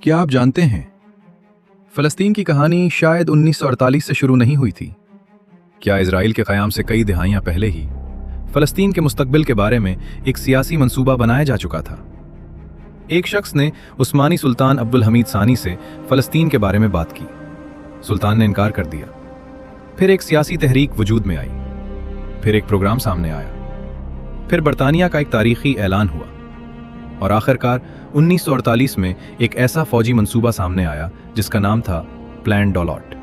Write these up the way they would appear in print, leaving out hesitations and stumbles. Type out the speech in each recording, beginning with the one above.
क्या आप जानते हैं, फलस्तीन की कहानी शायद 1948 से शुरू नहीं हुई थी। क्या इजराइल के क़याम से कई दहाइयां पहले ही फलस्तीन के मुस्तकबिल के बारे में एक सियासी मंसूबा बनाया जा चुका था। एक शख्स ने उस्मानी सुल्तान अब्दुल हमीद सानी से फलस्तीन के बारे में बात की। सुल्तान ने इनकार कर दिया। फिर एक सियासी तहरीक वजूद में आई, फिर एक प्रोग्राम सामने आया, फिर बरतानिया का एक तारीखी ऐलान हुआ और आखिरकार 1948 में एक ऐसा फौजी मंसूबा सामने आया जिसका नाम था प्लान डॉलॉट।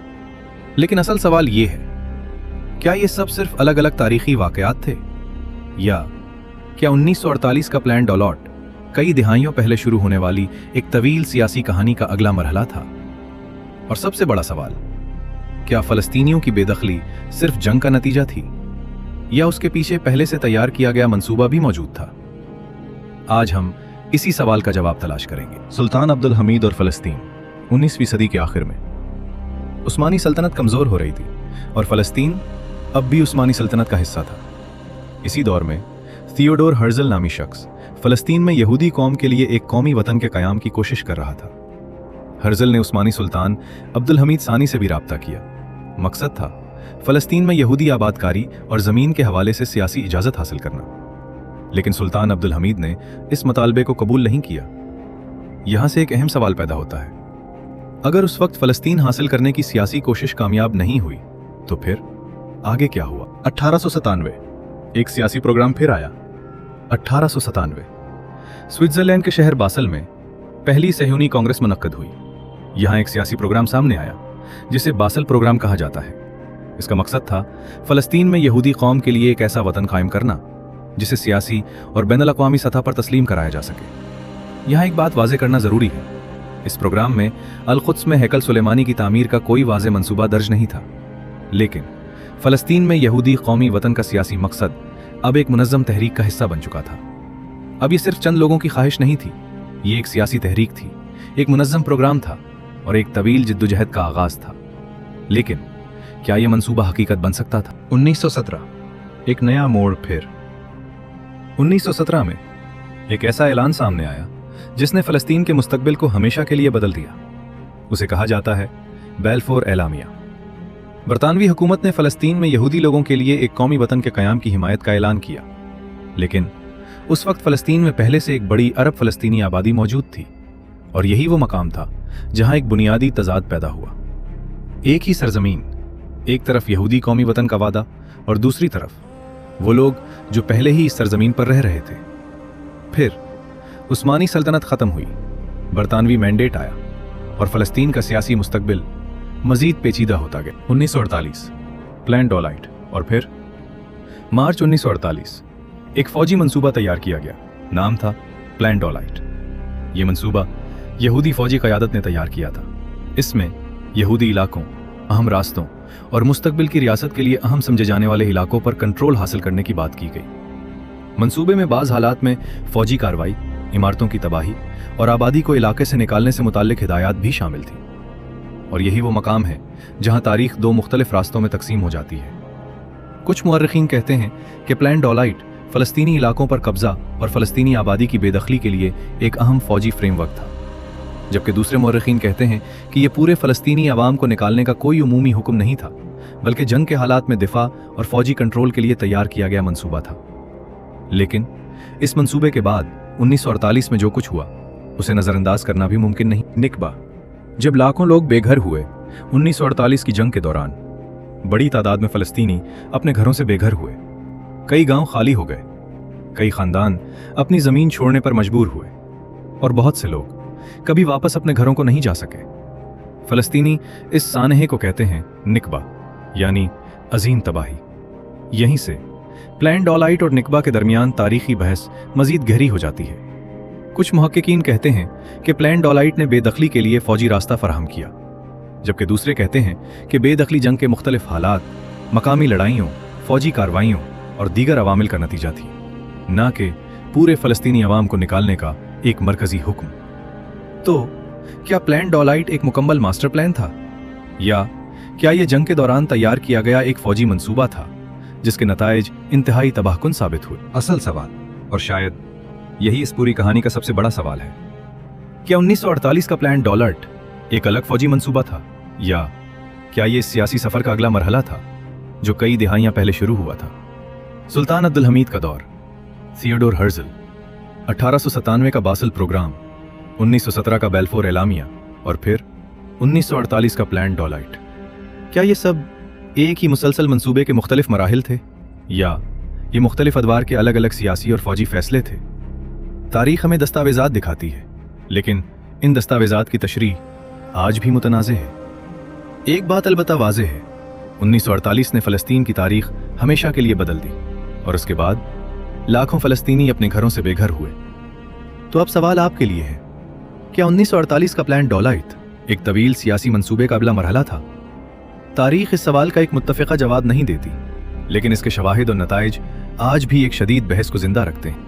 लेकिन असल सवाल ये है, क्या ये सब सिर्फ अलग अलग तारीखी वाकयात थे, या क्या 1948 का प्लान डॉलॉट कई दिहाइयों पहले शुरू होने वाली एक तवील सियासी कहानी का अगला मरहला था? और सबसे बड़ा सवाल, क्या फलस्तीनियों की बेदखली सिर्फ जंग का नतीजा थी, या उसके पीछे पहले से तैयार किया गया मंसूबा भी मौजूद था? आज हम इसी सवाल का जवाब तलाश करेंगे। सुल्तान अब्दुल हमीद और फलस्तीन 19वीं सदी के आखिर में उस्मानी सल्तनत कमजोर हो रही थी और फलस्तीन अब भी उस्मानी सल्तनत का हिस्सा था। इसी दौर में थियोडोर हर्जल नामी शख्स फलस्तीन में यहूदी कौम के लिए एक कौमी वतन के क़याम की कोशिश कर रहा था। हर्जल ने उस्मानी सुल्तान अब्दुल हमीद सानी से भी राब्ता किया। मकसद था फलस्तीन में यहूदी आबादकारी और ज़मीन के हवाले से सियासी इजाज़त हासिल करना। लेकिन सुल्तान अब्दुल हमीद ने इस मुतालबे को कबूल नहीं किया। यहां से एक अहम सवाल पैदा होता है, अगर उस वक्त फलस्तीन हासिल करने की सियासी कोशिश कामयाब नहीं हुई तो फिर आगे क्या हुआ? 1897 एक सियासी प्रोग्राम फिर आया। 1897 स्विट्जरलैंड के शहर बासल में पहली सहयूनी कांग्रेस मुनक्कद हुई। यहां एक सियासी प्रोग्राम सामने आया जिसे बासल प्रोग्राम कहा जाता है। इसका मकसद था फलस्तीन में यहूदी कौम के लिए एक ऐसा वतन कायम करना जिसे सियासी और बैनुल अक़वामी सतह पर तस्लीम कराया जा सके। यहाँ एक बात वाज़ेह करना ज़रूरी है, इस प्रोग्राम में अल-कुद्स में हैकल सुलेमानी की तामीर का कोई वाज़ेह मंसूबा दर्ज नहीं था। लेकिन फ़लस्तीन में यहूदी कौमी वतन का सियासी मकसद अब एक मुनज़्ज़म तहरीक का हिस्सा बन चुका था। अब ये सिर्फ चंद लोगों की ख्वाहिश नहीं थी, ये एक सियासी तहरीक थी, एक मुनज़्ज़म प्रोग्राम था और एक तवील जिद्दोजहद का आगाज़ था। लेकिन क्या यह मंसूबा हकीकत बन सकता था? 1917 एक नया मोड़ फिर। 1917 में एक ऐसा ऐलान सामने आया जिसने फ़लस्तीन के मुस्तकबिल को हमेशा के लिए बदल दिया। उसे कहा जाता है बैलफोर एलामिया। बरतानवी हुकूमत ने फ़लस्तीन में यहूदी लोगों के लिए एक कौमी वतन के क़याम की हिमायत का ऐलान किया। लेकिन उस वक्त फ़लस्तीन में पहले से एक बड़ी अरब फ़लस्तीनी आबादी मौजूद थी और यही वो मकाम था जहां एक बुनियादी तजाद पैदा हुआ। एक ही सरजमीन, एक तरफ यहूदी कौमी वतन का वादा और दूसरी तरफ वो लोग जो पहले ही इस सरजमीन पर रह रहे थे। फिर उस्मानी सल्तनत ख़त्म हुई, बरतानवी मैंडेट आया और फ़लस्तीन का सियासी मुस्तकबिल मज़ीद पेचीदा होता गया। 1948 प्लान डॉलाइट और फिर मार्च 1948 एक फ़ौजी मंसूबा तैयार किया गया, नाम था प्लान डॉलाइट। ये मंसूबा यहूदी फ़ौजी क़यादत ने तैयार किया था। इसमें यहूदी इलाकों, अहम रास्तों और मुस्तकबिल की रियासत के लिए अहम समझे जाने वाले इलाकों पर कंट्रोल हासिल करने की बात की गई। मंसूबे में बाज़ हालात में फ़ौजी कार्रवाई, इमारतों की तबाही और आबादी को इलाके से निकालने से मुताल्लिक़ हिदायत भी शामिल थी। और यही वो मकाम है जहां तारीख दो मुख्तलिफ रास्तों में तकसीम हो जाती है। कुछ मुअर्रिखीन कहते हैं कि प्लान डॉलाइट फ़लस्तीनी इलाकों पर कब्ज़ा और फ़लस्तीनी आबादी की बेदखली के लिए एक अहम फ़ौजी फ्रेमवर्क था, जबकि दूसरे मुअर्रिखीन कहते हैं कि यह पूरे फ़लस्तीनी अवाम को निकालने का कोई उमूमी हुक्म नहीं था, बल्कि जंग के हालात में दिफा और फ़ौजी कंट्रोल के लिए तैयार किया गया मंसूबा था। लेकिन इस मंसूबे के बाद 1948 में जो कुछ हुआ उसे नज़रअंदाज करना भी मुमकिन नहीं। निकबा, जब लाखों लोग बेघर हुए 1948 की जंग के दौरान, बड़ी तादाद में फ़लस्तीनी अपने घरों से बेघर हुए। कई गांव खाली हो गए, कई ख़ानदान अपनी ज़मीन छोड़ने पर मजबूर हुए और बहुत से लोग कभी वापस अपने घरों को नहीं जा सके। फ़लस्तीनी इस सानहे को कहते हैं निकबा, यानी अजीम तबाही। यहीं से प्लान डॉलाइट और निकबा के दरमियान तारीखी बहस मज़ीद गहरी हो जाती है। कुछ मुहक्किकीन कहते हैं कि प्लान डॉलाइट ने बेदखली के लिए फ़ौजी रास्ता फराहम किया, जबकि दूसरे कहते हैं कि बेदखली जंग के मुख्तलिफ हालात, मकामी लड़ाइयों, फ़ौजी कार्रवाइयों और दीगर अवामिल का नतीजा थी, ना कि पूरे फ़लस्तीनी अवाम को निकालने का एक मरकज़ी हुक्म। तो क्या प्लान डॉलाइट एक मुकम्मल मास्टर प्लान था, या क्या यह जंग के दौरान तैयार किया गया एक फ़ौजी मंसूबा था जिसके नताइज इंतहाई तबाहकुन साबित हुए? असल सवाल, और शायद यही इस पूरी कहानी का सबसे बड़ा सवाल है, क्या 1948 का प्लान डॉलर्ट एक अलग फौजी मंसूबा था, या क्या ये सियासी सफर का अगला मरहला था जो कई दिहाइयां पहले शुरू हुआ था? सुल्तान अब्दुल हमीद का दौर, थियोडोर हर्जल, 1897 का बासल प्रोग्राम, 1917 का बेल्फोर एलामिया और फिर 1948 का प्लान डॉलर्ट। क्या ये सब एक ही मुसलसल मंसूबे के मुख्तलिफ मराहिल थे, या ये मुख्तलिफ अदवार के अलग अलग सियासी और फौजी फैसले थे? तारीख हमें दस्तावेजात दिखाती है, लेकिन इन दस्तावेजात की तशरीह आज भी मुतनाज़े है। एक बात अलबत्ता वाज़ेह है, 1948 ने फ़लस्तीन की तारीख हमेशा के लिए बदल दी और उसके बाद लाखों फ़लस्तीनी अपने घरों से बेघर हुए। तो अब सवाल आपके लिए है, क्या 1948 का प्लान डॉलर्ट एक तवील सियासी मंसूबे का अगला मरहला था? तारीख इस सवाल का एक मुत्तफ़िक़ा जवाब नहीं देती, लेकिन इसके शवाहिद और नताइज आज भी एक शदीद बहस को जिंदा रखते हैं।